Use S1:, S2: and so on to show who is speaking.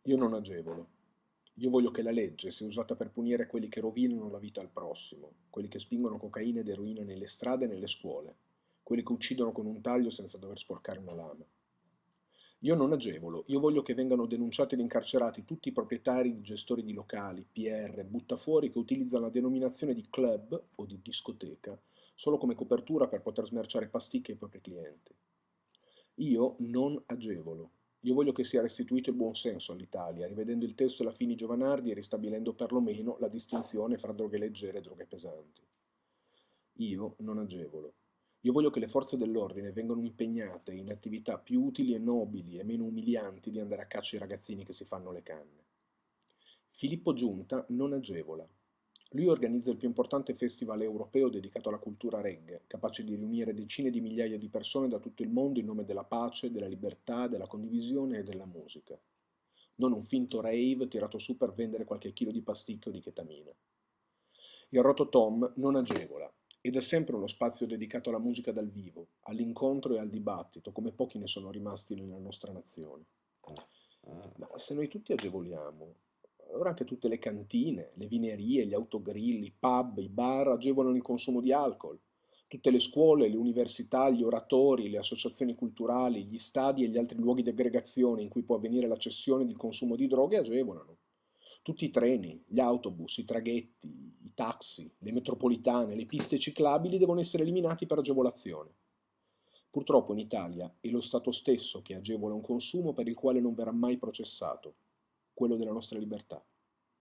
S1: Io non agevolo. Io voglio che la legge sia usata per punire quelli che rovinano la vita al prossimo, quelli che spingono cocaina ed eroina nelle strade e nelle scuole, quelli che uccidono con un taglio senza dover sporcare una lama. Io non agevolo, io voglio che vengano denunciati ed incarcerati tutti i proprietari di gestori di locali, PR, buttafuori che utilizzano la denominazione di club o di discoteca solo come copertura per poter smerciare pasticche ai propri clienti. Io non agevolo. Io voglio che sia restituito il buonsenso all'Italia, rivedendo il testo della Fini Giovanardi e ristabilendo perlomeno la distinzione fra droghe leggere e droghe pesanti. Io non agevolo. Io voglio che le forze dell'ordine vengano impegnate in attività più utili e nobili e meno umilianti di andare a caccia ai ragazzini che si fanno le canne. Filippo Giunta non agevola. Lui organizza il più importante festival europeo dedicato alla cultura reggae, capace di riunire decine di migliaia di persone da tutto il mondo in nome della pace, della libertà, della condivisione e della musica. Non un finto rave tirato su per vendere qualche chilo di pasticche o di chetamina. Il Rototom non agevola ed è sempre uno spazio dedicato alla musica dal vivo, all'incontro e al dibattito, come pochi ne sono rimasti nella nostra nazione. Ma se noi tutti agevoliamo, allora anche tutte le cantine, le vinerie, gli autogrill, i pub, i bar agevolano il consumo di alcol. Tutte le scuole, le università, gli oratori, le associazioni culturali, gli stadi e gli altri luoghi di aggregazione in cui può avvenire la cessione ed il consumo di droghe agevolano. Tutti i treni, gli autobus, i traghetti, i taxi, le metropolitane, le piste ciclabili devono essere eliminati per agevolazione. Purtroppo in Italia è lo Stato stesso che agevola un consumo per il quale non verrà mai processato, quello della nostra libertà.